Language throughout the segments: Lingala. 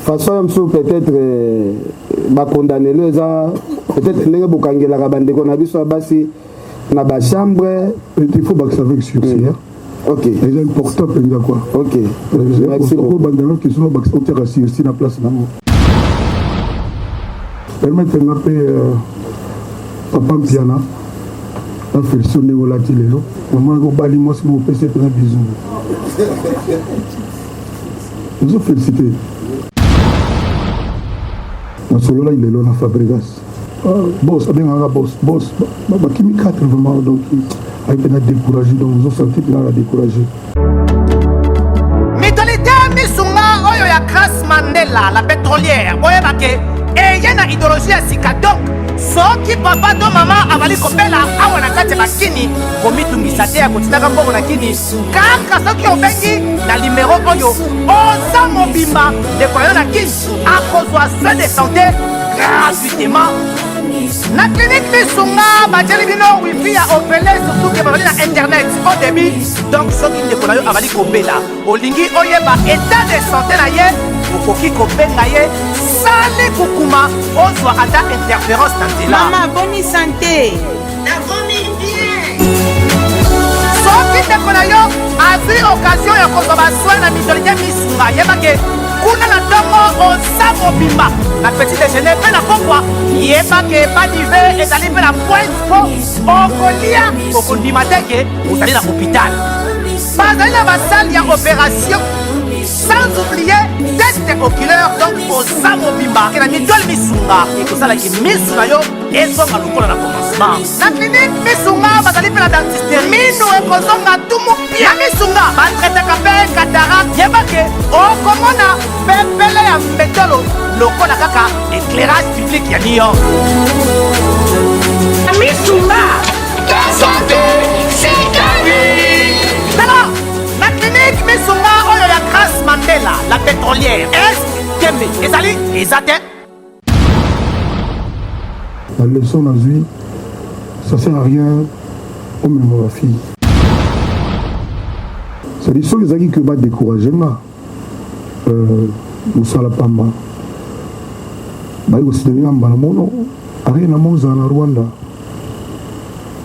façon peut-être condamner les gens peut-être les bokangela kabande qu'on a vu sur basi na ba chambre il faut bac avec succès. OK. C'est important pour nous quoi. OK. Merci beaucoup bandano qui sont bac aussi aussi na place na mo. Permettez-moi papa Piana a fait sonner au latilelo. Maman go bali moi si vous PC un bisou. Nous féliciter. Na solo là il est là na Fabregas. Boss, bien un boss, bah qui me 4 vraiment donc il a découragé donc nous senti qu'il a découragé. Mentalité misunga oyo ya Grace Mandela la pétrolière oyo bake et yana idéologie ya sika donc soki papa to mama avali kopela awa na kati bakini komitungisa te ya kotinaka mbongo na kini kaka soki obengi na numéro oyo oza mobimba ndeko yo na kini akozwa soin de santé gratuitement na clinique misunga bajeli bino wifi ya opele surtout ke babali na internet au début donc soki ndeko na yo avali kopela olingi oyeba état de santé na ye okoki kobenga ye sali kukuma ozwa ata interférence na nzela. Mama boni santé nakomi bien soki ndeko na yo azwi occasion ya kozwa baswin na mitolite misunga yebake kuna na ntongo oza mobimba na petit déjeuner mpe na pokwa yebake badive ezali mpe na pointe po okolia okondima teke ozali na hôpital bazali na basale ya opération sans oublier test oculaire donc oza mobimba ke na mitole misunga ekosalaki misu na yo ezonga lokola na commencement na clinique misunga bazali mpe na dentiste minu ekozonga tumu pia misunga batretaka mpe cataracte yebake okomona pepele ya mbetolo lokola kaka éclairage public ya New York misunga ta santé c'est ta vie tala na clinique misunga oyo ya Grace Mandela la pétrolière est kembe ezali ezate. La leçon dans vie, ça sert à rien au même la fille. C'est des choses qui va décourager là. Moussa la Pamba. Bah il aussi devient un balamono. Arrête na monza na Rwanda.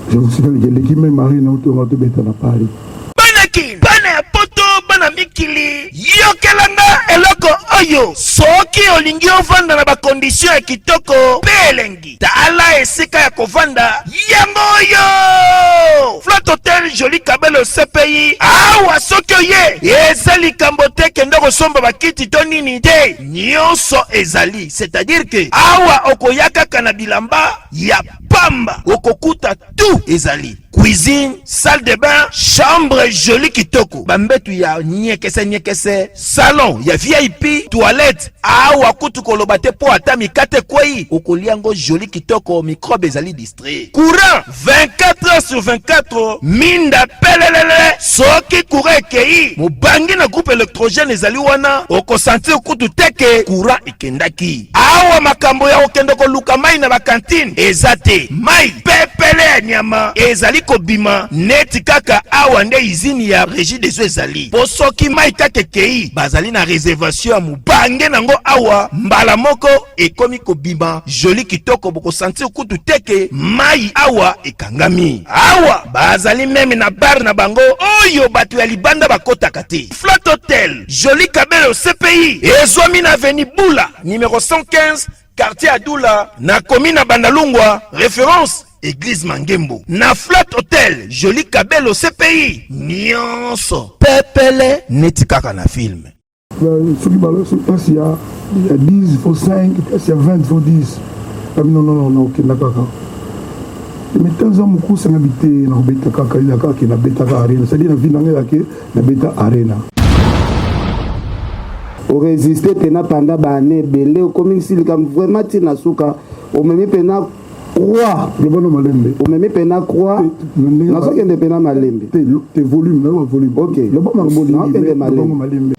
Je vous signale que l'équipe même arrête na autour de bête na Paris. Banaki, bana poto bana mikili. Yokelanga eloko oyo. Soki olingi ovanda na ba condition ya kitoko belengi. Tala esika ya kovanda yango oyo. Flot Hotel Joli Kabelo CPI. Awa soki oye ezali kambote kendo kosomba bakiti to nini te. Nyonso ezali. C'est-à-dire que awa okoyaka kana bilamba ya pamba. Okokuta tout ezali. Cuisine, salle de bain, chambre jolie kitoko. Bambetu ya nyekese, salon ya VIP, toilette. Awa kutu kolobate po ata mikate kwei. Okoliango jolie kitoko, microbe ezali distrait. Courant 24 heures sur 24. Minda pelelele. Soki courant kei. Mubangi na groupe électrogène ezali wana. Oko sentir kutu teke courant ikendaki. Awa makambo ya okendoko luka mai na bakantine. Ezate mai pepele ya nyama. Ezali kobima neti kaka awa nde izini ya régie des eaux ezali. Posoki mai kake kei bazali na réservation ya mubange nango awa mbala moko ekomi kobima joli kitoko boko sentir kutu teke mai awa ekangami. Awa bazali meme na bar na bango oyo batu ya libanda bakotaka te. Flot Hotel Joli Kabelo CPI ezwami na avenue Bula numéro 115 quartier Adoula na commune na Bandalungwa référence Église Mangembo. Na Flot Hotel Joli Kabelo CPI nyonso pepele neti kaka na film. Celui il y a 10, il faut 5, il y a 20, il faut 10. Non, ok, d'accord. Mais tant que beaucoup sont habités dans le bêta kaka, il y a kaka qui na bêta arena. C'est-à-dire dans la ville dans la bêta arena. Au résister pena pendant bané belé comme si le cam vraiment tina suka au même pena croix le bon malembe au même pena croix na so kende pena malembe te volume le volume OK le bon malembe le bon malembe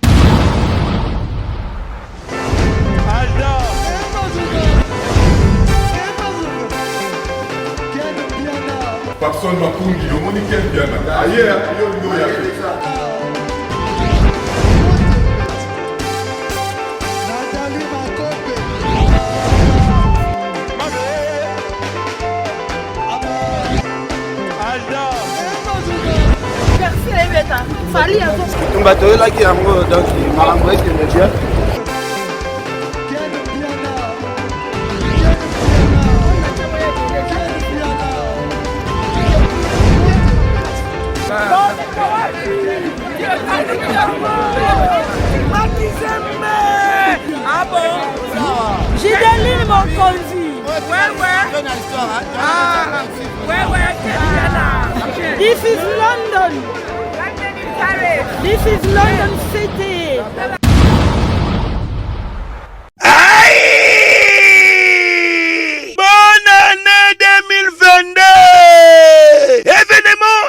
Patson Makungi, le monde qui est bien. Ailleurs, il y a fait ça. bato oyelaki yango donc makambo ekende bien. Ah bon? Gideline Mokonzi. This is London. This is London City. Aïe! Bonne année 2022!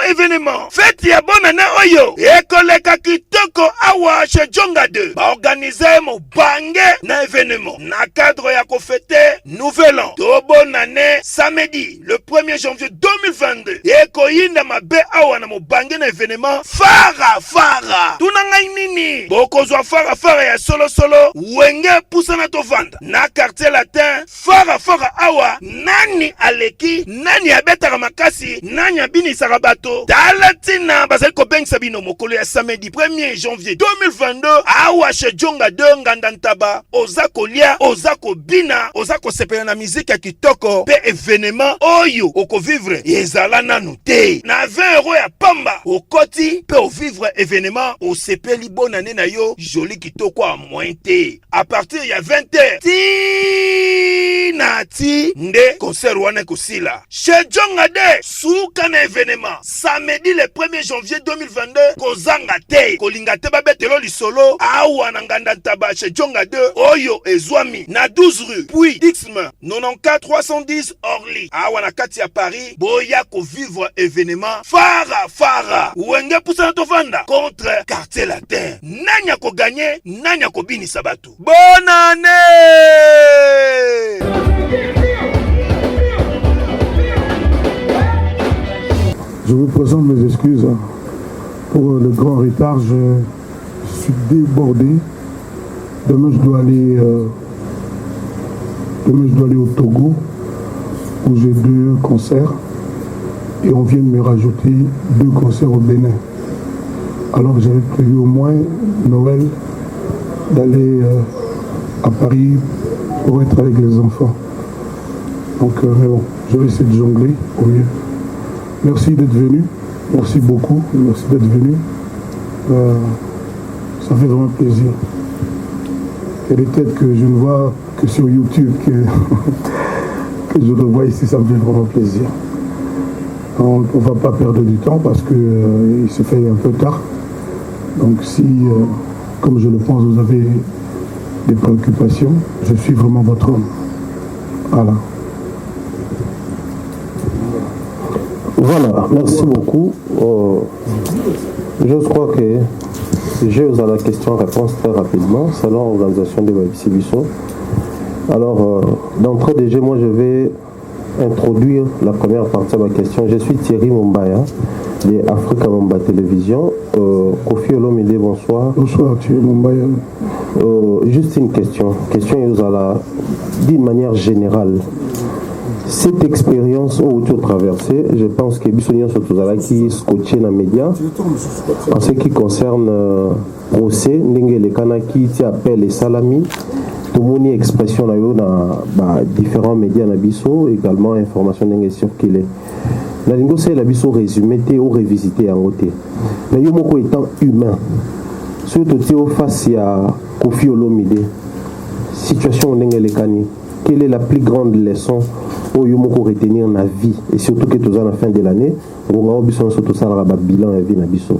Événement! Fête ya bonne année oyo! Ekoleka kitoko awa chez Djonga 2. Ba organiser mo bange na événement. Na cadre ya ko fêter nouvel an. To bonne année samedi le 1er janvier 2022. Ekoyinda mabe awa na mo bange na événement. Fara! Tunanga nini? Bokozwa fara ya solo. Wenge pusana to vanda. Na quartier latin. Fara awa. Nani aleki? Nani abetaka makasi? Nani abini sarabato? Talatina bazali ko bengisa bino mokolo ya samedi 1er janvier 2022 awa chez Djonga 2 ngandantaba oza kolia oza kobina oza kosepela na miziki ya kitoko pe événement oyo okovivre ezala nanu te na 20 € ya pamba okoti pe ovivre événement osepeli bonne année na yo joli kitoko a moins te à partir ya 20h ti nde concert wana kosila chez Djonga 2 suka na événement samedi le 1er janvier 2022 kozanga te kolinga te babetelo lisolo awa na nganda ntaba chez Djonga 2 oyo ezwami na 12 rue puis Dixme 94 310 Orly awa na kati ya Paris boya ko vivre événement fara wenge pusana to vanda contre quartier latin nanya ko gagner nanya ko binisa bato bonne année. Je vous présente mes excuses pour le grand retard. Je suis débordé. Demain, je dois aller au Togo où j'ai 2 concerts et on vient de me rajouter 2 concerts au Bénin. Alors que j'avais prévu au moins Noël d'aller à Paris pour être avec les enfants. Donc, mais bon, je vais essayer de jongler au mieux. Merci d'être venu, merci beaucoup, merci d'être venu. Ça fait vraiment plaisir. Il y a des têtes que je ne vois que sur YouTube, que je revois ici, ça me fait vraiment plaisir. On ne va pas perdre du temps parce qu'il se fait un peu tard. Donc si, comme je le pense, vous avez des préoccupations, je suis vraiment votre homme. Voilà. Voilà, merci beaucoup. Je crois que j'ai à la question-réponse très rapidement, selon l'organisation de Websibiso. Alors, d'entrée de jeu, moi je vais introduire la première partie de ma question. Je suis Thierry Mumbaya, de Africa Mumba Télévision. Kofi Olomide, bonsoir. Bonsoir Thierry Mumbaya. Juste une question. D'une manière générale. Cette expérience où tu as traversé, je pense que Bissonian Sotozala qui scotché dans les médias, en ce qui concerne procès, Ndenge Lekana qui appelle les salami, tout le monde expression dans différents médias na biso, également information Ndenge circulée. La lingo c'est la biso résumé ou révisité en côté. Mais yo moko étant humain, surtout face à Kofi Olomide, situation Ndenge Lekani, quelle est la plus grande leçon pour retenir la vie et surtout que tout à la fin de l'année on a besoin surtout ça bilan et vie na biso.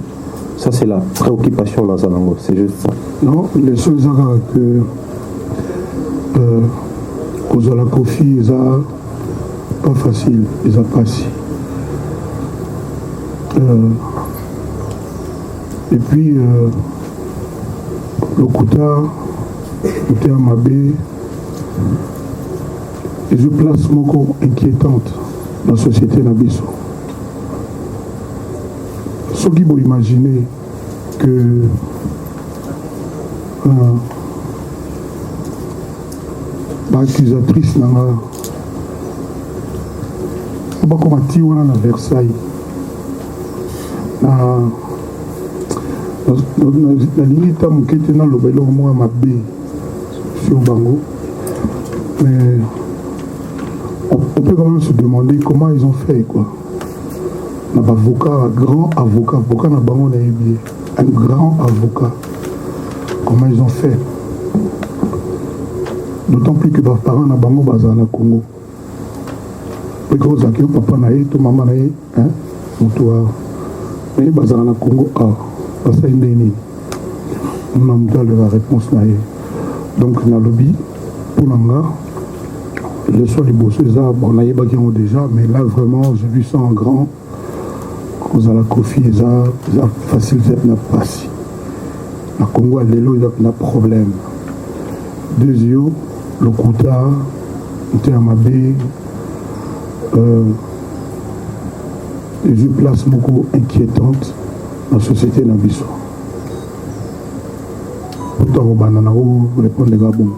Ça c'est la préoccupation dans un langue, c'est juste ça. Non, les choses que aux la Kofi ils a pas facile, ils a pas si. Et puis le Kouta, le Mabé, et je place mon corps inquiétante dans la société Nabiso. Ce qui vous imaginez que l'accusatrice n'a pas comme à Versailles. La limite à mon quête dans le vélo, moi, ma B sur Bango. Mais on peut quand même se demander comment ils ont fait, quoi. On a un grand avocat dans Bango, un grand avocat. Comment ils ont fait? D'autant plus que mes parents na Bango bazana na Congo. Et que vous avez papa naïe, tout maman naïe, hein, motoa. Mais bazana na Congo, parce que on a la réponse naïe. Donc na lobby pour l'anga, je sois les bosseux ça, bon naïe baguerre déjà, mais là vraiment j'ai vu ça en grand. Vous avez la Kofi, ça facile, ça n'a pas si. Na Congo l'élo il a un problème. Deuxièmement, le Kouta, Ntéamabé, des places beaucoup inquiétantes dans la société Nabiso. Pourtant, au Banana, vous répondez les gars bon.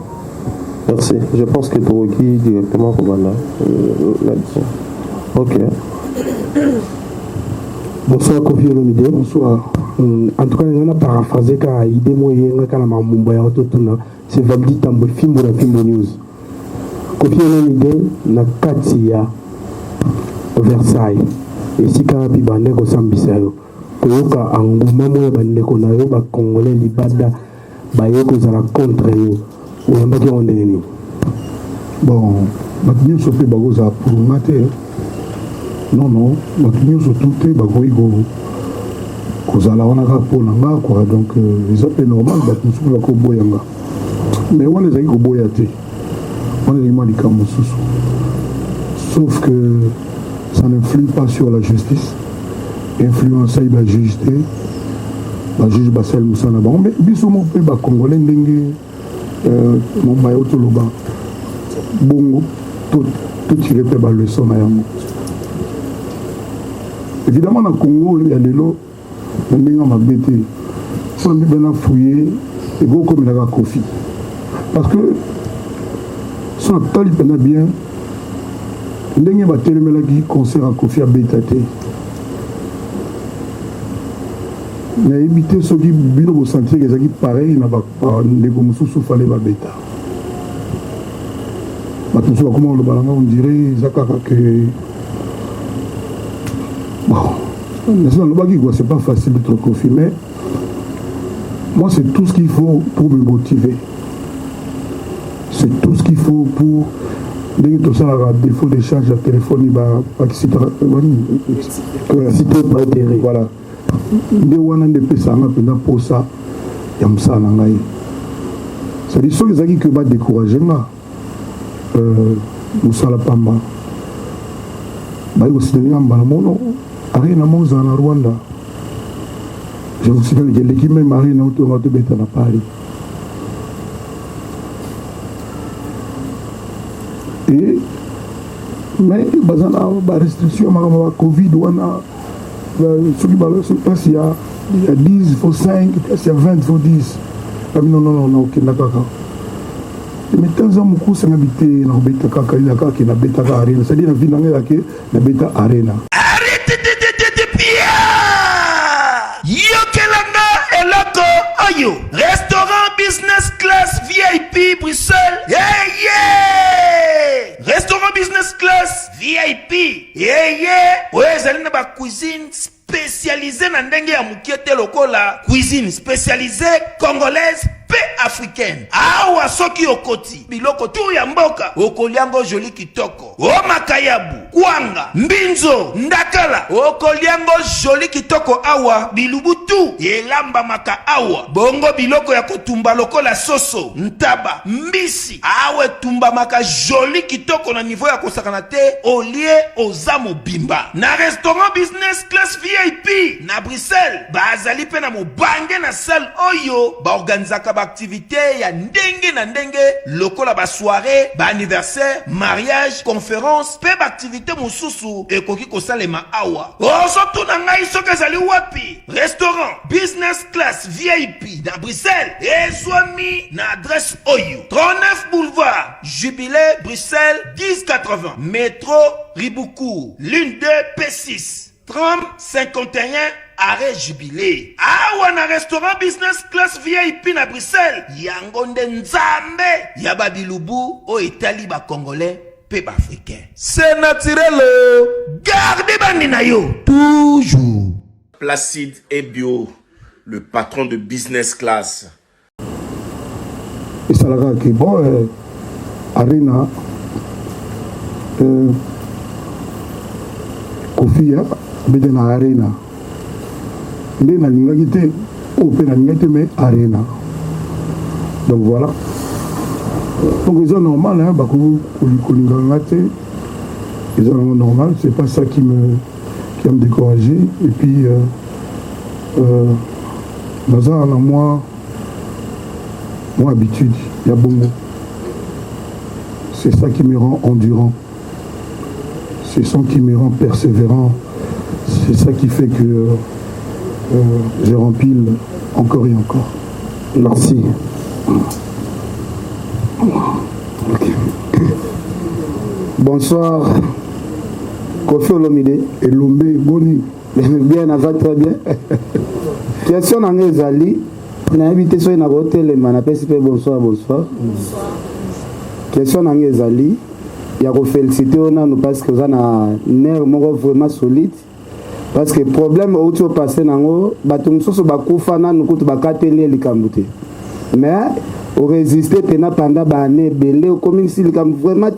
Merci. Je pense que Toroki directement au Banana. Ok. Bonsoir Kofi Olomide. Bonsoir. En tout cas, on a paraphrasé car idée moyenne quand on a Mumbai autotuna. C'est Vabdi Tambo Fimbo la Fimbo News. Kofi Olomide na kati ya Versailles. Et si quand on a ko sambisayo. Koyoka anguma mo bandeko na yo ba Congolais libada ba yo ko zala contre yo. Oyamba ki ondeni. Bon, bakinyo sope bago za pour mater. Non, bakinyo sope bago igo. Kozala wana ka pona nga quoi, donc les appels normal bakinyo la ko boyanga. Mais on les a eu au boyaté. On les a eu au Kamoussoussou. Sauf que ça n'influe pas sur la justice. Influence la juge la juge Bassel Moussana. Mais bisous peu ba Congolais ndenge mon bayo toloba. Bongo tout tiré pe ba leçon na yango. Évidemment dans Congo il y a des lots ndenge ma bêté. Ça on bien fouiller et go comme il a Kofi. Parce que si on a bien, ndenge ba telemelaki concert à Kofi à Bétate. Mais éviter ceux qui bino vous sentir que c'est pareil n'a pas ndeko mususu fallait ba beta. Maintenant comment le balanga on dirait zakaka que bon, le bagi quoi c'est pas facile d'être Kofi mais moi c'est tout ce qu'il faut pour me motiver. C'est tout ce qu'il faut pour tout ça à défaut d'échange à téléphone voilà des wana de pesanga pour ça yam ça na ngai c'est des choses qui va décourager là musala pamba ba yo sidenya mbala mono arena moza na Rwanda je vous signale que l'équipe même arena autour de beta na Paris. Et mais la restriction la Covid il y a 10 il faut 5 il y a 20 il faut 10 non ok d'accord mais tant que beaucoup sont habités dans beta kaka il y a qui na beta arena c'est-à-dire la vie dans la beta arena arrête de pia yokelanga eloko oyo restaurant business class VIP Bruxelles restaurant business class VIP ezali na ba cuisine spécialisée na ndenge ya mukiete lokola cuisine spécialisée congolaise pe africaine. Awa soki okoti biloko tu ya mboka okoliango joli kitoko o makayabu kwanga mbinzo ndakala okoliango joli kitoko awa bilubutu elamba maka awa bongo biloko ya kotumba lokola soso ntaba mbisi awe tumba maka joli kitoko na niveau ya kosakana te olie ozamo bimba na restaurant business class VIP na Bruxelles bazali pe na mobange na salle oyo ba organizaka ba activité ya ndenge na ndenge lokola ba soirée ba anniversaire mariage conférence pe ba activité mosusu ekoki kosalema awa osoto na ngai soki ezali wapi restaurant business class VIP na Bruxelles ezwami na adresse oyo 39 boulevard Jubilé Bruxelles 1080 métro Riboucourt l'une 2 P6 30 51 arrêt jubilé awa na restaurant business class VIP na Bruxelles yango nde nzambe ya babilubu o etali ba congolais pe ba africain. C'est naturel. Gardez bandi na yo toujours. Placide et Bio, le patron de business class. Et ça l'a dit, bon, Arena, Kofi, mais dans Arena. Mais dans l'ingénieur, on peut l'ingénieur, mais Arena. Donc voilà. Donc ils sont normal, hein, bah, ils sont normal, c'est pas ça qui me découragé. Et puis, dans un an, moi, habitude, il y a bon mot. C'est ça qui me rend endurant. C'est ça qui me rend persévérant. C'est ça qui fait que je rempile encore et encore. Merci. Okay. Bonsoir. Kofi Olomide. Et Lombe, Boni. Bien, ça va très bien. Question dans les alliés. On a invité sur une hôtel, on a appelé bonsoir, bonsoir. Question dans les alliés. Il y a félicité nous parce que vous avez un nerf vraiment solide. Parce que le problème où tu es passé, c'est que nous avons mais on résisté pendant des années, comme si vraiment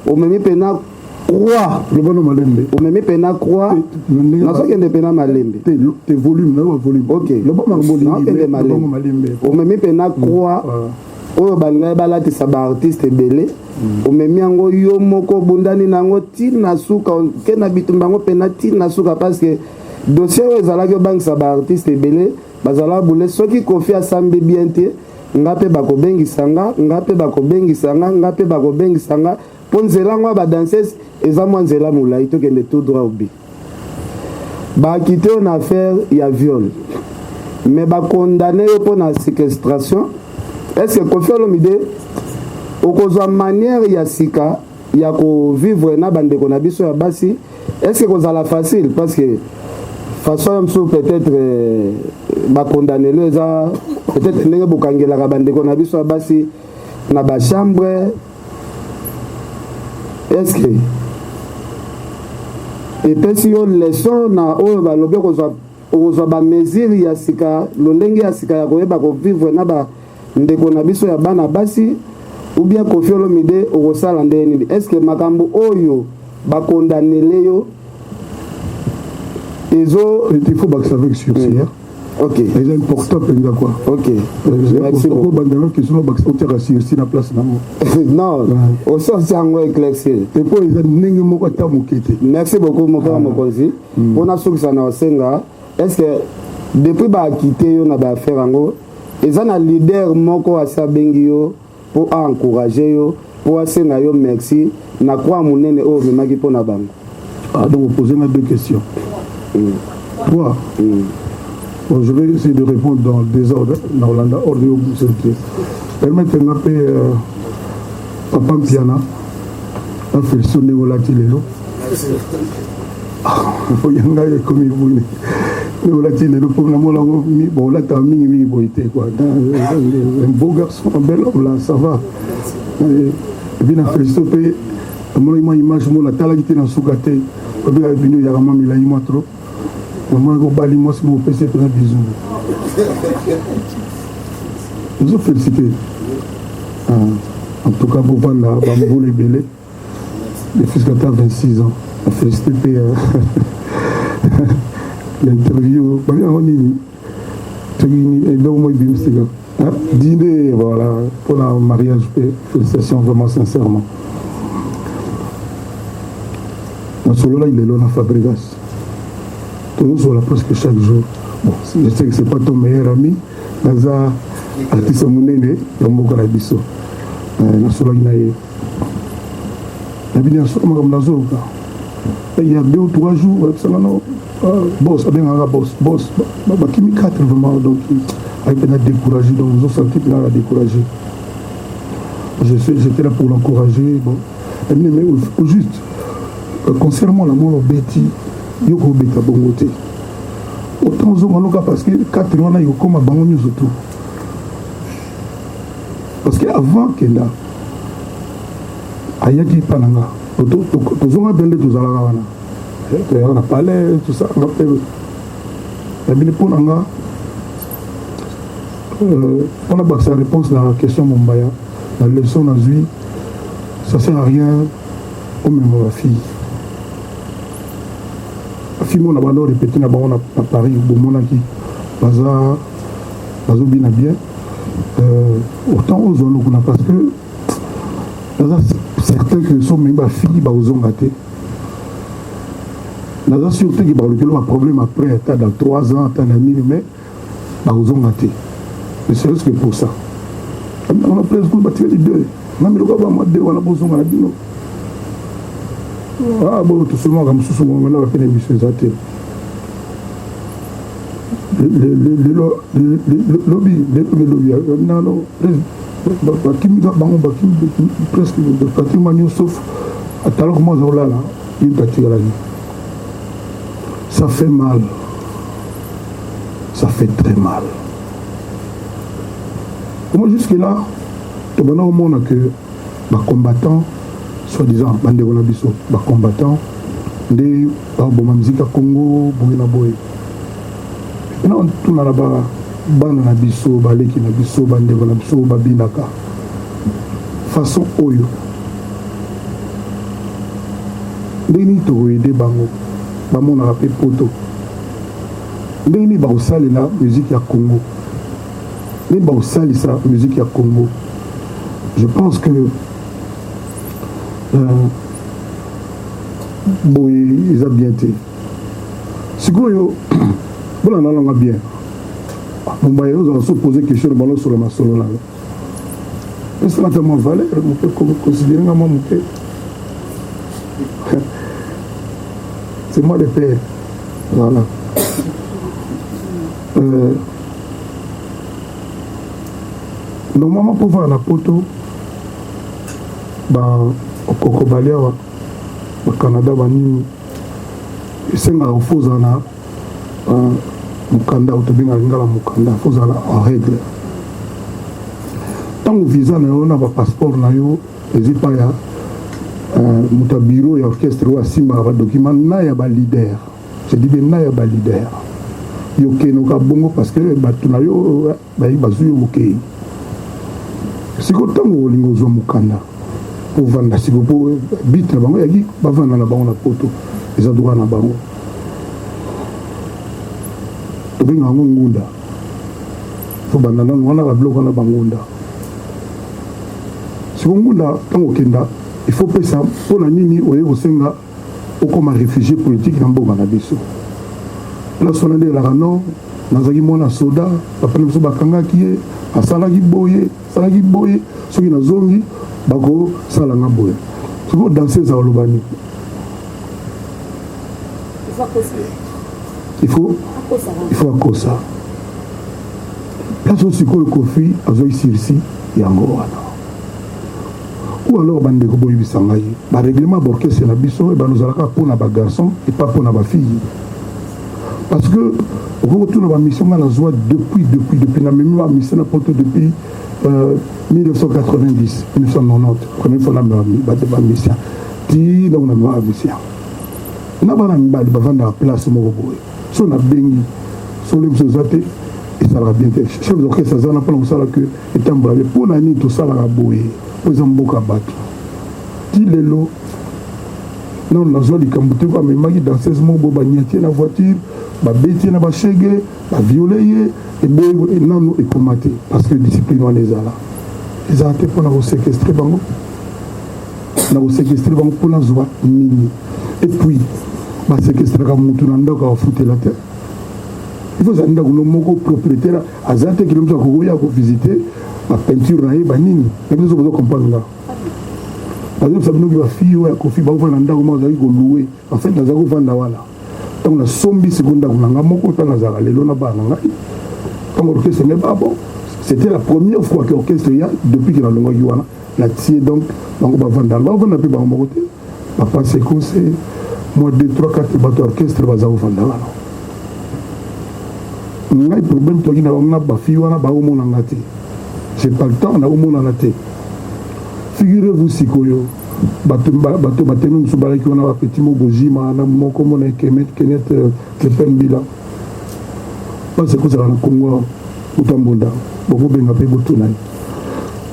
on me met pendant croix. Le bon malembe. On me met pendant croix. Non, ça qui est pendant malembe. Tes volumes, non, volume. Ok. Le bon malembe. On me met pendant croix. Oyo balanga balati saba artiste belé o memi yango yo moko bundani nango tina suka ke na bitumba ngo penati na suka parce que dossier ezala ke bank saba artiste belé bazala bule soki Kofi asambi bien te ngape bako bengi sanga ngape bako bengi sanga ngape bako bengi sanga ponzela ngo ba danseuse eza mwanzela mulai to kende tout droit obi ba quitter une affaire ya viol mais ba condamner yo pour na séquestration. Est-ce que Kofi Olomide okozwa manière ya sika ya ko vivre na bande ko na biso ya basi est-ce que kozala facile parce que façon peut-être ba condamner les peut-être ndenge bokangela ka bande ko na biso ya basi na ba chambre est-ce que et puis si on leçon na o ba lobe kozwa ba mesure ya sika lolenge ya sika ya ko ba ko vivre na ba ndeko na biso ya bana basi ou bien Kofi Olomide okosala ndeni est-ce que makambo oyo ba condamner yo il faut que ça avec sur ça. OK. C'est important pour quoi. OK. Merci beaucoup. Bandana qui sont sur la place non. Au sens c'est en éclairci. Et pour ils n'engagent moko ta mokete. Merci beaucoup mon frère Mokozi. On a sous ça na senga. Est-ce que depuis ba quitter yo na ba faire ngo ils ont un leader moko asabengi yo pour encourager yo pour asenga yo merci na kwa munene o memaki pona bango. Ah donc vous posez deux questions. Toi. Bon, je vais essayer de répondre dans le désordre. Dans Hollande, ordre au bout de permettez-moi de Papa Piana. On fait le son de Olati Lelo. Il faut y aller comme il voulait. Olati Lelo pour la mola bon là t'as mis boité quoi. Un beau garçon, un bel homme là, ça va. Et puis on fait stopper. Moi image moi la tala qui était dans Soukate. On va venir ya maman il a eu moi trop. Moi, je vais aller pour passer un bisou. Je vous félicite. En tout cas, pour voir les Bélé, le fils qui a 26 ans, je félicite l'interview. Dîner, voilà, pour le mariage, félicitations vraiment sincèrement. Dans ce là il est là dans Fabregas. Nous sommes là presque chaque jour. Bon, je sais que ce n'est pas ton meilleur ami. Naza, artiste Mounene, Yombo Karabiso. Nous sommes là. Il y a 2 ou 3 jours, boss, boss, qui me 4 vraiment, donc il a découragé, donc nous avons senti qu'il a découragé. J'étais là pour l'encourager. Bon. Mais juste, concernant l'amour au Betty, Yoko Beta Bongote. autant ozonganoka parce que 4 wana yokoma bango nyonso tout parce que avant kenda ayaki mpa na nga tozonga mpe nde tozalaka wana toyaka na palais tout ça nga mpe yabili mpo na nga mpona bakisa réponse na question mombaya la leçon nazwi ça sert à rien omema bafille bafille mona bando répété na bango na Paris bomonaki bazobina bien autant ozwano kuna parce que naza certain que so mengi bafille baozonga te naza sûr te ke balokelo baproblème après ata dans 3 ans ata na nini mais baozonga te mais c'est juste que pour ça on a presque batikali 2 nami lokola bamwa 2 wana bozonga na bino bon tosolomaka mosusu momela bapena émission eza te lobi nano bakimi bango bakimi presque batima nyonso sauf atalaka mwa azolala une tatikalaki ça fait mal ça fait très mal moi jusque là tobana omona que bacombattant soi-disant bandeko na biso bacombattant nde baboma miziki ya Congo boye na boye ena tuna na bana na biso baleki na biso bandeko na biso babinaka façon oyo ndeni tokoyede bango bamonaka mpe poto ndeni bakosalela musique ya Congo ndeni bakosalisa musique ya Congo je pense que boye eza bien te sikoyo bona nalanga bien mombaye ozala so poser question na balo sur la masolo là est-ce que tellement valeur on peut considérer nga moke c'est moi le père voilà normalement pour voir la poto okokobali awa bacanada banini esengaka ofozala na mokanda oyo tobengaka ngala mokanda fozala en règle ntango visa na yo na bapasseport na yo ezi pa ya moto ya bureau ya orchestre oyo asimbaka badocument na ya balider jedi mpe na ya balider yokenoka bongo parce que bato na yo bayi bazwi yo mokei siko ntango olinga ozwa mokanda pour vendre siko po bit na bango yaki bavanda na bango na poto eza droit na bango tobenga yango ngunda fo banda nano wana babiloko wana bangunda siko ngunda ntango okenda il faut pesa mpona nini oye kosenga okoma réfugié politique na mboka na biso na sona nde elaka non nazalaki mwana soda papa na biso bakangaki ye asalaki boye soki nazongi bakosalanga boye soki odanse eza olobani il faut akosa place osikoyo kofi azwaki sirisi yango wana ou alors bandeko boyebisa ngai baréglement borkestre na biso banozalaka mpona bagarçon et pas mpona bafille parce que okokotuna bamission nga nazwa depuis na memi bamission na poto depuis 1990 1990 première fois na bamission ti donc na bamission na bana mibali bavandaka place moko boye so nabengi so lebiso eza te esalaka bien te chef d'orchestre aza na mpona kosala ke etambola bien mpona nini tosalaka boye po eza mboka bato ti lelo nano nazwa likambo te bamemaki danseuse moko boye baniatie na voiture babetie na bashege baviole ye eboye nano ekoma te parce que discipline wana ezala te mpona kosekestre bango mpona zwa nini et puis basekestraka mutu na ndako afutela te il faut zala ndako no moko propriétaire aza te kilo mosu akokoya kovisite bapeinture na ye banini nabiso bozo comprendre nga bazobisa binoki bafille oyo akofi bakofanda na ndako moko azalaki koloue en fait nazalaki kofanda wana ntango nasombi siko ndako na nga moko ntango nazalaka lelo na bana na ngai ntango orchestre ngai bon c'était la première fois que orchestre ya depuis que nalongwaki wana natie donc bango bavanda mpe bango moko te bapase conseil moi 2 3 4 bato orchestre baza kofanda wana ngai problème toki na bango ba fille wana ba omona ngate j'ai pas le temps na omona na te figurez-vous sikoyo bato batemi mosusu balaki wana bapeti mogojima na moko mona kenet kepen bila parce que kozala na kongo utambonda bokobenga mpe botuna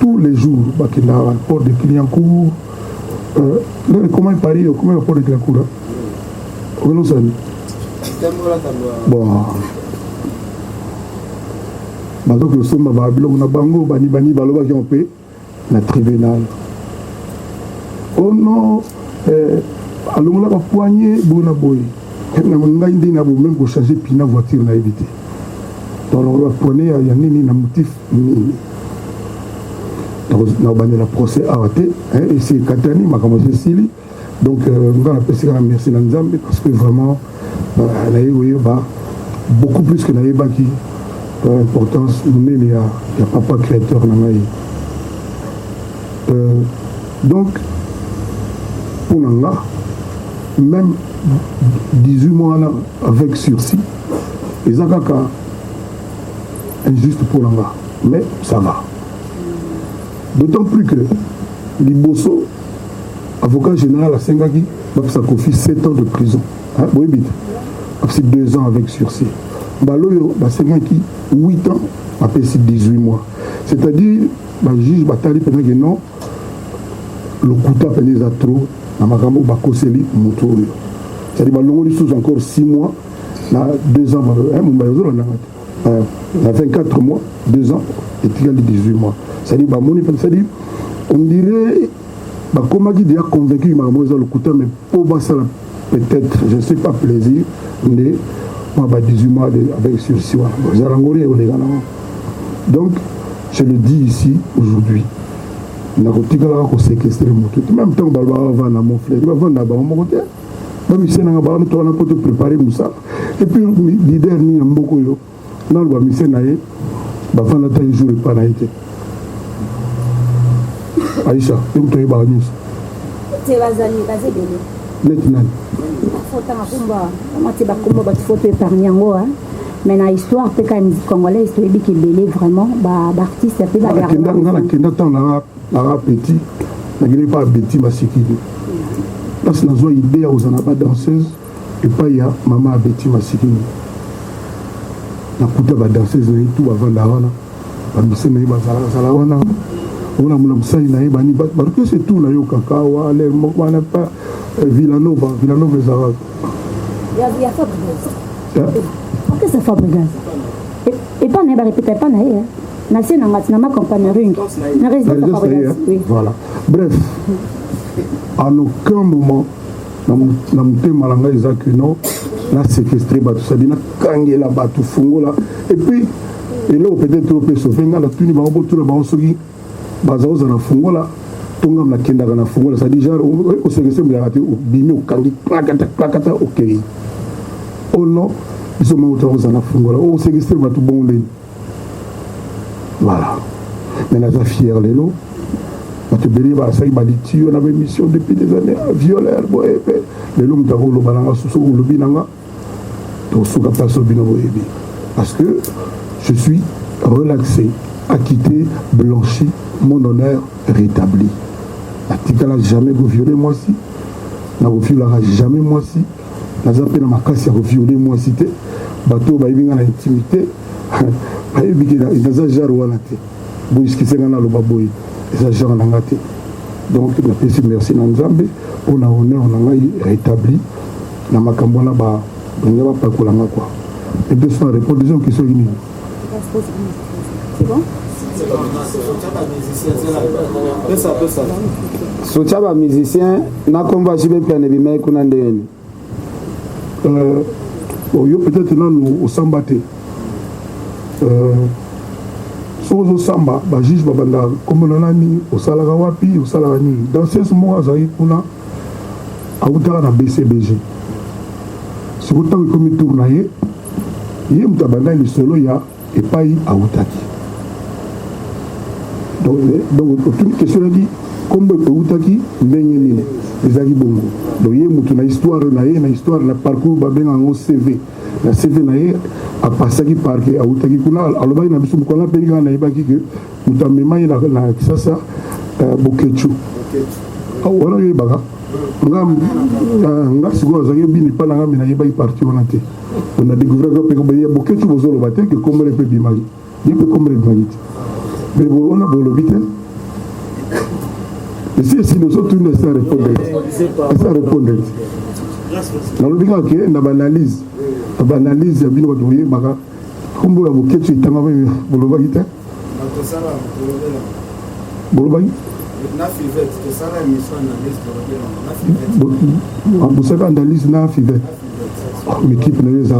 tous les jours bakendaka port de Clignancourt comment Paris comment le port de Clignancourt okenosani bon bazoki osomba babiloko na bango bani balobaki mpe na tribunal oh non alongola bapoigné bona boye ngai nde na bomeme kochange pina voiture na yebi te donc bapoigné ya nini na motif nini na obandela procès awa te esi ekatani makambo esili donc nga napesika na merci na nzambe parce que vraiment nayebi koyeba beaucoup plus que nayebaki importance monene ya papa créateur na ngai donc pour nga même 18 mois là avec sursis eza kaka injuste pour nga mais ça va d'autant plus que liboso avocat général asengaki bapesa kofi 7 ans de prison boyebi te bapesi 2 ans avec sursis baloyo basengaki 8 ans bapesi 18 mois c'est-à-dire bajuge batali penaki non lokuta pene eza trop na makambo bakoseli moto oyo c'est-à-dire balongoli sous encore 6 mois na 2 ans mumba ezolandanga te na 24 mois 2 ans etikali 18 mois c'est-à-dire bamoni c'est-à-dire on dirait bakomaki déjà convaincu makambo eza lokuta mais po basala peut-être je ne sais pas plaisir nde moi 18 mois avec sursis wana ezalangoli ekoleka nango donc je le dis ici aujourd'hui nakotikalaka koséquestre motu te même ntango balobaka bavanda mon frère bavanda bango moko te bamise nanga baa moto wana mpo te préparer mosala et puis lider nini ya mboka oyo naloba mise na ye bavanda ta jour epa na ye te aisha ye moto oyebaka nyonso neti nani mais na histoire pe ka musique congolaise toyebi kebele vraiment baartiste pe nga nakenda ntango nanga petit nakende pa beti masikini place nazwa idée ya kozala badanseuse epai ya mama ya beti masikini nakuta badanseuse na ye tu bavanda wana bamise na ye bazala wana olamula mosali na ye bani bato se tu na yo kakawa aler moko wana pa villanova ezalaka que ça Fabregas et pas n'a répété pas na ye na c'est na ma compagnie ring na résidence Fabregas voilà bref en aucun moment na motema na ngai eza que non na séquestré bato c'est-à-dire na kangela bato fungola et puis eloko peut-être ope sauve nga na tuni bango botuna bango soki baza ozala fungola tongam nakendaka na fungola c'est-à-dire genre oséquestré mbelaka te obimi okangi klakata okei oh non biso moko tokozala fungola oséquestré bato bongo ndeni voilà mais naza fier lelo bato ebele basaki balitio na bémission depuis des années violeur boye mpe lelo moto akoloba nanga soso olobi nanga tosuka mpasi obino boyebi parce que je suis relaxé acquitté blanchi mon honneur rétabli natikala jamais koviole mwasi nakoviolaka jamais mwasi naza mpe na makasi ya koviole mwasi te bato bayebi nga na intimité bayebi naza genre wana te boyiskise nga naloba boye eza genre na nga te donc napesi merci na nzambe mpona honneur na ngai rétabli na makambo wana balinga bapakolanga kwa epe so na répondre deuxième question ki nini sotia bamusicien nakomba sibe piane bimai kuna ndeni yo peut-être nanu osamba te soki ozosamba bajuge babanda kombona nani osalaka wapi osalaka nini danseuse moko azalaki kuna awutaka na bcbg sikoy ntango ekomi tour na ye moto abandaki lisolo ya epai awutaki Donc aucune question là dit comme outaki ndenge nini ezaki bongo. Donc ye mutu na histoire na parcours ba benga ngo CV. La CV na ye a passaki par que outaki kuna alobaki na biso ko na penga na yebaki que mutamema na kisasa bokechu. Wala ye baga nga siko azaki bini pa nga mina yebaki parti wana te. On a découvert que peko ba bokechu bozolo ba te que comme le pe bimagi. Ni pe comme le bimagi. Mais on a bolobité. Et si nous sommes tous sans répondre. Sans répondre. Dans le cas que na analyse ya bino ba doye baka kumbu la bokechu itanga ba bolobaki te. Bolobaki vous savez analyse na fivet l'équipe les a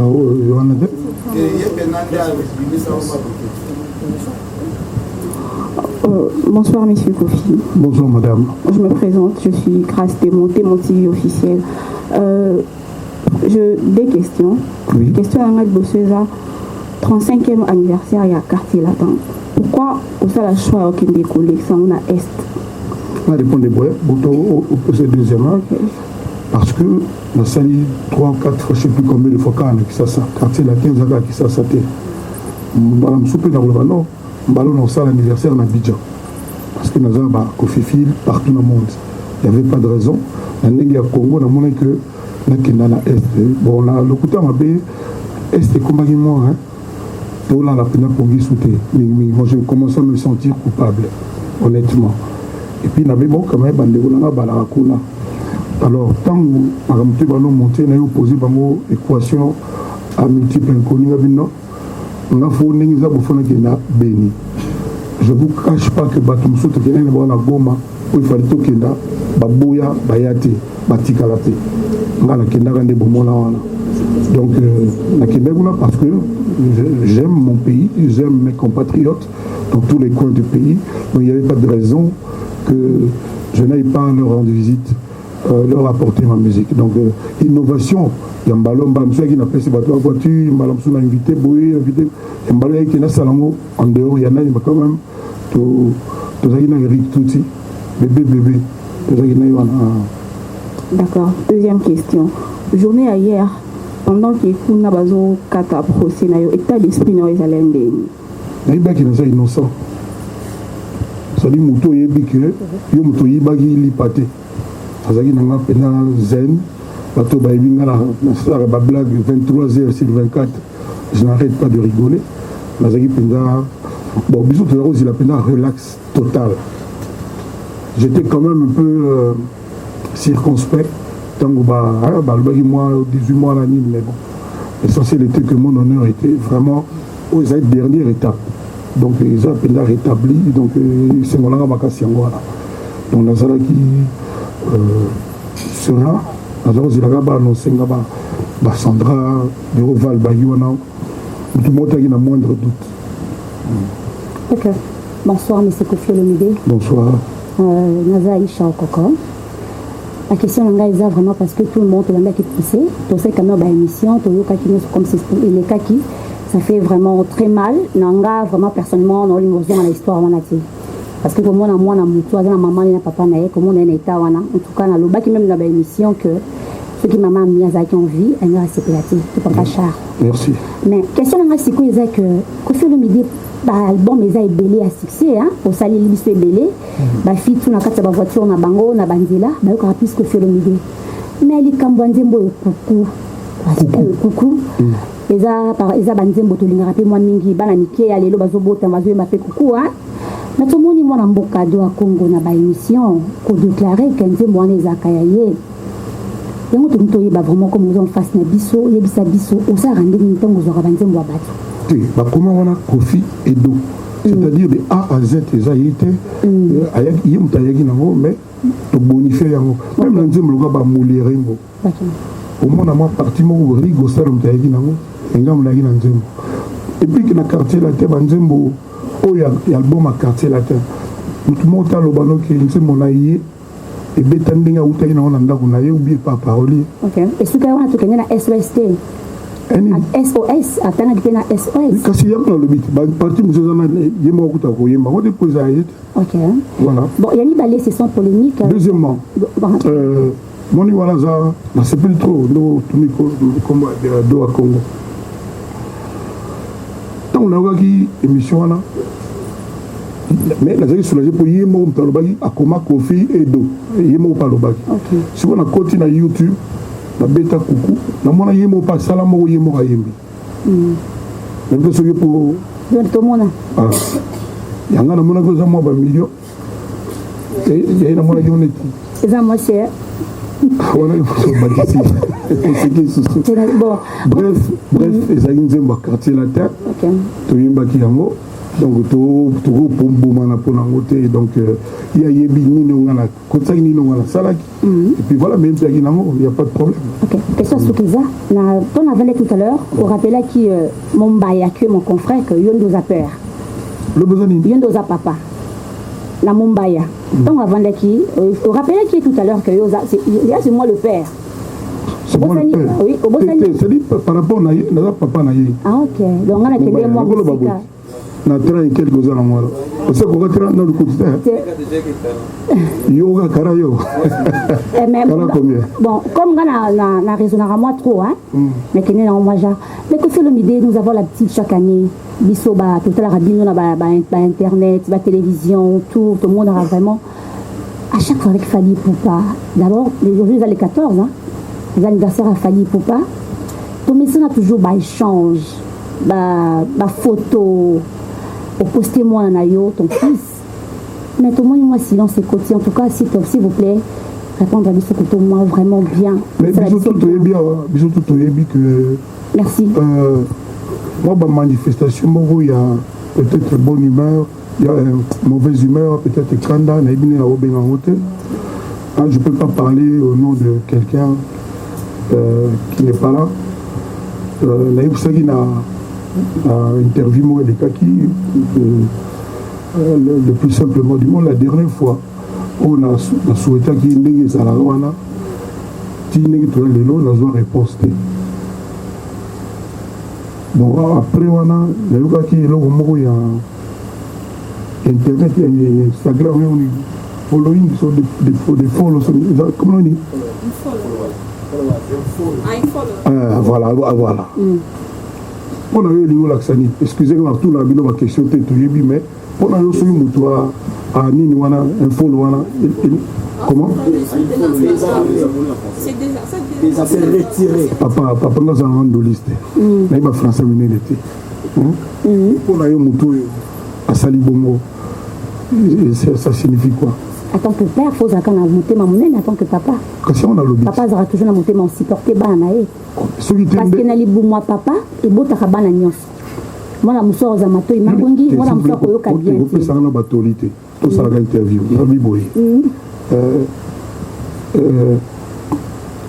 bonsoir monsieur Kofi. Bonsoir madame. Je me présente, je suis Grâce Témonté, mon TV officiel. Des questions. Oui. Question à Bosséza, 35e anniversaire il y a quartier latin. Pourquoi on a le choix qu'il y ait des collections à Est? On répond des bois, au deuxièmement, parce que la salle 3 ou 4 fois, je ne sais plus combien de fois quand on a ça, quartier latin, on a ça, ça t'est. Madame Soupé dans le ballon, on a ça l'anniversaire en Abidjan. Parce que nous avons Kofi Fil partout dans le monde. Il n'y avait pas de raison. Dans le Congo, on a montré que nous sommes dans l'Est. Bon, on a le côté Est, c'est comme moi, hein. On a la peine pour sauter. Mais moi, je commence à me sentir coupable, honnêtement. Et puis, on a quand même alors, tant que nous avons monté, nous avons posé une équation à multiples inconnus, on a fait béni. Je ne vous cache pas que Batum Soto qui est dans la Goma, où il fallait tout qu'il y ait Baboya, Bayate, Batikalate. On a la Kendara de Bomona. Donc, la Kendara, parce que j'aime mon pays, j'aime mes compatriotes dans tous les coins du pays. Donc, il n'y avait pas de raison que je n'aille pas leur rendre visite, leur apporter ma musique. Donc, innovation. Il y a un ballon, qui n'a pas ses bateaux à voiture, il y a un ballon qui a invité, il y a un ballon qui a salamo en dehors, il y en a quand même, tout ça, il y a Eric Touti, bébé, tout ça, il y a. D'accord. Deuxième question. Journée à hier, pendant que vous avez besoin de procès, l'état d'esprit est allé en déni. Il y a des innocents. C'est-à-dire que il y a des gens qui ont été pâtés. C'est-à-dire qu'il y a des zen. Bateau Baïbinga, la blague 23h sur 24, je n'arrête pas de rigoler. Bon, bisous, il a peine relax total. J'étais quand même un peu circonspect. Tant que moi, 18 mois à l'année, mais bon. L'essentiel était que mon honneur était vraiment aux dernières étapes. Donc, ils ont peine rétabli. Donc, c'est mon langue à Siangouara. Donc, Nazara qui sera. Alors, il y a annoncé que Sandra, de Oval, Bayouana, tout le monde a eu un moindre doute. Ok. Bonsoir, M. Kofi Olomide. Bonsoir. Naza Isha Okoko. La question est vraiment parce que tout le monde est poussé. Tout ça, quand même, émission, tout le monde comme c'est les kaki, ça fait vraiment très mal. Nanga, vraiment, personnellement, on a l'histoire. Parce que comme on a moi maman et papa comme on est en état en tout cas dans le bas qui même dans l'émission que ceux qui maman Miyazaki en vie elle est spécialité tout pas cher. Merci. Mais question là c'est quoi que Kofi Olomide album les a belé à succès hein au sali libiso belé ba fit tout na kata ba voiture na bango na bandila ba ko rapis Kofi Olomide mais les kambwanzembo coucou eza banzembo to linga rapé moi mingi bana mike alelo bazobota bazo mapé coucou hein. Mais tout le monde est en bocado à Congo na ba émission qu'on déclarait qu'un zémo en ezakayaye. Et on te dit vraiment comme nous en face na biso, yebisa biso, on s'est rendu une temps où on banzembo à battre. Oui, bah comment on a Kofi et Do. C'est-à-dire de A à Z les aïté, ayak yem tayagi nango mais to bonifier yango. Même l'enzembo le gars ba mouler ngo. Au moins na moi parti mo rigo sarum tayagi nango, ngam la gina nzembo. Et puis que na quartier la te banzembo oh, il y a l'album à quartier latin. Tout le monde a le ballon qui est mon aïe. Et Betandinga ou Taïna, on a oublié par parole. Ok. Et ce qu'on a tout gagné la SOST. SOS atanga dipena SOS kasi yanga lobby ba parti musozana yema okuta ko yema ko déposer ayet. OK. Voilà. Bon, yani balé c'est sans polémique. Deuxièmement, moni wala za na sepeli trop ndo tumiko komba do a Congo. Tant on a qui émission là. Mais la zaki soulagé pour yemo mtalobaki akoma Kofi Edo yemo palobaki. OK. Si on a continué na YouTube na beta kuku na mona yemo pa sala mo yemo ka yembi. Même que pour donc tout le monde. Ah. Yanga na mona ko za mo ba million. Et il y a mona yoneti. C'est moi cher. Voilà, bref, les Aïnzem va quartier la terre. Tu viens bâtir en haut. Donc, tu pour Boumana pour l'angoté. Donc, il y a Yébini, Nongana, Kotsagini, Nongana, Salaki. Et puis voilà, même si il n'y a pas de problème. Ok. Question sur Keza. On avait tout à l'heure, on rappelait que mon baïa, que mon confrère, que Yondo Zapper. Le besoin Yondo Zapapa. La Mumbaya. Donc avant qui, on rappelait qui tout à l'heure que c'est moi le père. C'est moi le père. Oui, au Bosani. C'est-à-dire par rapport à papa naïe. Ah ok. Donc on a qu'à moi musique. Na train quelques ans moi. On sait qu'on va train dans le quotidien. Yoga karayo. Bon, comme on a raisonné à moi trop hein. Mais qu'il n'est en moi déjà. Mais que fait l'idée nous avons la petite chaque année. Bisoba, tout à l'heure, internet, la télévision, tout le monde a vraiment. À chaque fois avec Fali Poupa, d'abord, aujourd'hui, les 14, hein, les anniversaires à Fali Poupa, tout le monde a toujours des échanges, des photos, au poster moi en ayo, ton fils. Mais tout le monde, moi, silence et côté. En tout cas, s'il vous plaît, répondre à ce que moi, vraiment bien. Mais bisous, tout est bien, que. Merci. Moi, ma manifestation, il y a peut-être bonne humeur, il y a mauvaise humeur, peut-être Kanda, je ne peux pas parler au nom de quelqu'un qui n'est pas là. Interview les kaki le plus simplement du monde. La dernière fois, on a souhaité qu'il y ait une salawana, qui n'est pas là, on a riposté. Bon, après, on a le gars qui est là, il y a Internet, il y a Instagram, il y a following, des follow, comment on dit? Voilà. On a eu le Laxani, excusez-moi, tout le monde a question, mais on a eu aussi un Nini, un follow, comment? C'est des affaires retirées. Papa nous a rendu liste. Mais il français minorité. On a eu Moutou à Salibongo. Ça signifie quoi? En tant que père, il faut que monter ma monnaie, en tant que papa. Quand on a le papa aura toujours monté mon supporter banae. Parce que na libu moi papa et bota kabana nyos. Moi la muso za mato imagongi, moi la muso ko yoka bien. On peut ça na batolité. Tout ça la interview. Rabi boy.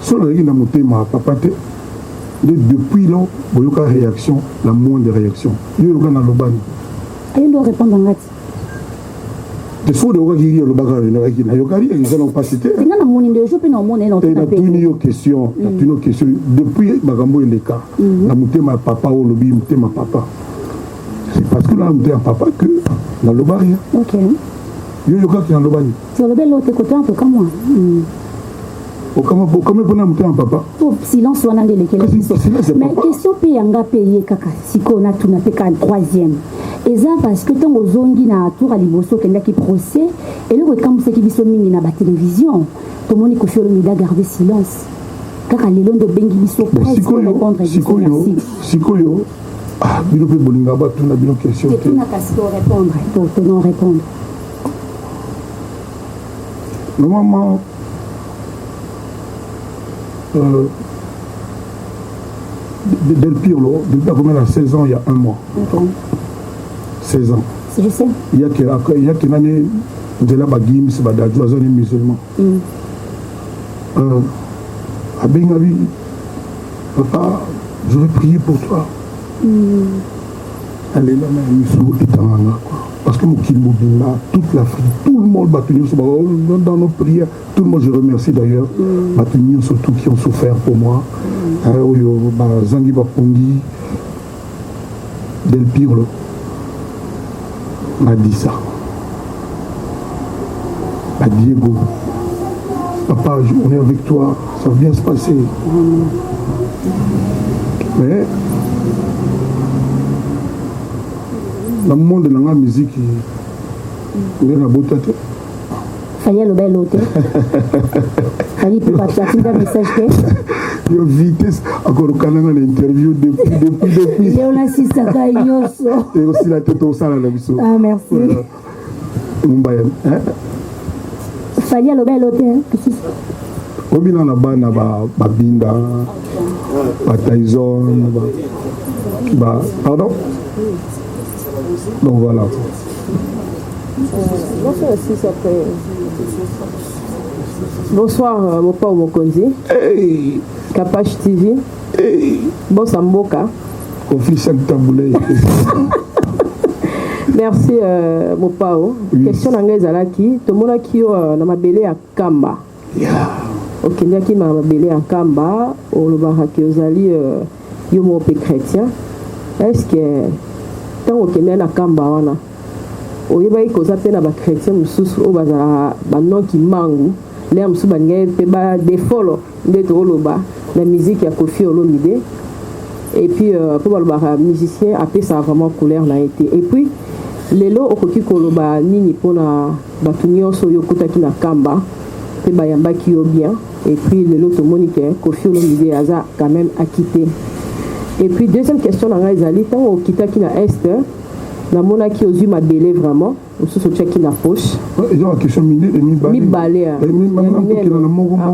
Sur la monté ma papa depuis là, il y a une réaction, la moindre réaction. Il y a une réaction. Il doit répondre en gâte. Il faut que il y ait le bagage. Il y a une capacité. Il y a une question. Depuis Magambo et les cas, la montée ma papa ou le bi montée ma papa. C'est parce que là, montée ma papa que dans le barrière. Ok. Il y a un gars qui est dans le barrière. Sur le bel l'autre côté, un peu comme moi. Comment on a monté un papa? Silence, on a des mais question payanga payer kaka. Si on a tout n'a fait qu'un troisième. Et ça parce que tant aux zongi na tour à liboso qui procès et le comme ce qui biso mingi na ba télévision. Tout le monde est confié le mida garder silence. Kaka les longs de bengi biso presque répondre à merci. Sikoyo. Ah, bilo pe bolinga ba tout na bilo question. Tu n'as qu'à répondre, pour non répondre. Normalement Del Pirlo, depuis à 16 ans, il y a un mois. Okay. 16 ans. Je sais. Il y a qu'une année, de la bagim, c'est pas d'adjoisons les musulmans. À Bengavi, papa, je vais prier pour toi. Allez là, mais parce que toute l'Afrique, tout le monde dans nos prières, tout le monde, je remercie d'ailleurs, surtout qui ont souffert pour moi. oyo bazangi bapongi Del Pirlo m'a dit ça. À Diego, papa, on est avec toi, ça va bien se passer. Mais dans le monde de la musique, il y a une beauté. Fallait le bel hôtel. Fallait pas partir d'un message que. Il y a vitesse, encore au Canada, l'interview depuis. Il y a un assistant à Yosso. Et aussi la tête au salon. Ah, merci. Mumbai. Fallait le bel hôtel. Combien on a Binda, Tyson, pardon. Donc voilà. Bonsoir, mon père Mokonzi. Hey. Kapache TV. Hey. Bonsoir Mboka. Officiel Taboulé. Merci, mon père. Question d'anglais Zalaki. Tout le monde qui a mabélé à Kamba. Ok, il y a qui m'a mabélé à Kamba. Au Lobaraki Ozali, Yomo chrétien. Est-ce que tant que nous à Kamba wana oyeba ikoza pe na ba chrétien mususu o bazala banon ki mangu les mususu bangaye pe ba defolo ndeto oloba la musique ya Koffi Olomide et puis pour ba musicien après ça a vraiment couleur na été et puis lelo okoki koloba nini pona batu nyonso yokutaki na Kamba pe bayamba ki yo bien et puis lelo to monique Koffi Olomide aza quand même acquitté. Et puis deuxième question dans Ezali, tant au kitaki na est, na mona qui osu ma belé vraiment, ou sous ce check na poche. Il y a une question minute et mi balé. Ah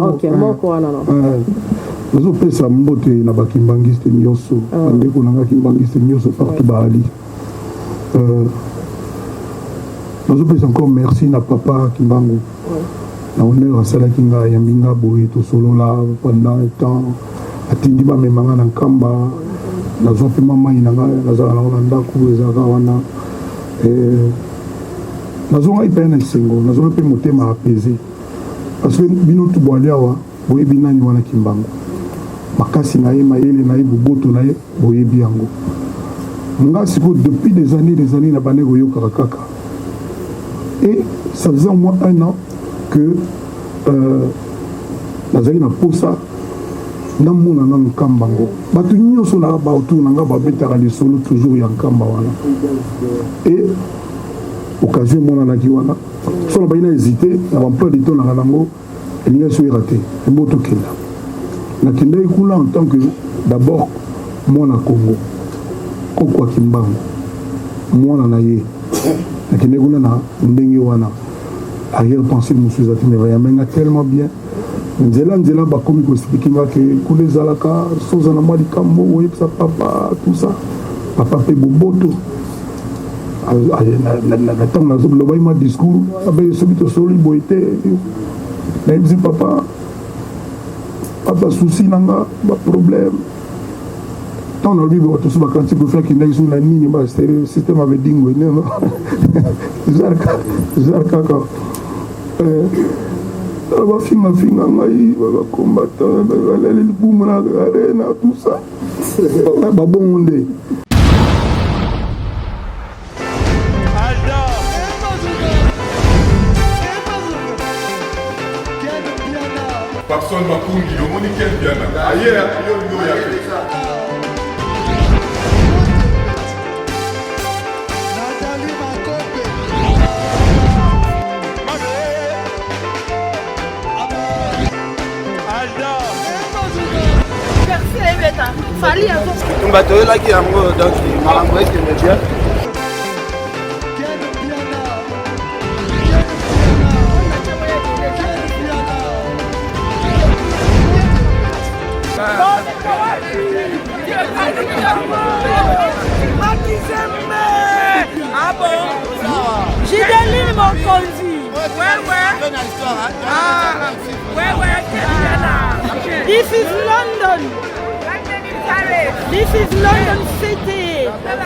ok, mon quoi non. Nous avons ça mbote na bakimbangiste nyoso, ande ko na kimbangiste nyoso partout bali. Nous avons encore merci na papa Kimbango. Na honneur à cela qui nga yambinga boy to solo là pendant un temps. Atindi ba memanga na Kamba. Nazo pe mama inanga nazala na ndako ezaka wana nazo ngai pe na sengo nazo pe motema apaisé parce que bino tu boali awa boye binani wana Kimbango makasi na ye mayele na ye boboto na ye boye biango nga siko depuis des années na banego yo kaka et ça faisait au moins 1 an que nazali na posa namuna na Kambango batu nyonso na ba autour na nga ba betaka les solo toujours ya Kamba wana et occasion mona na ki wana so na baina hésiter na emploi de temps na nango elinga so raté mboto kenda na kenda ikula en tant que d'abord mona Congo kokwa Kimbango mona na ye na kenda ikula na ndenge wana arrière pensée monsieur Zatime va yamenga tellement bien nzela bakomi koexpliquinga ke kuna ezalaka soza na mwa likambo oyebisa papa tout ça papa pe boboto na ntango nazolobai mwa discours abe soki tosoli boye te nayebisi papa souci nanga baproblème ntango nalobi batoso bakanti kofia kindaki so na nini basystème ave dingo eneno ezar kaka bafinga ngai bakombata balele libumu na arena tout ça babongo nde Papson Makungi, le Monique Biana. Aïe, bato oyelaki yango donc makambo ekende bien Jideline Mokonzi. This is London. This is London City.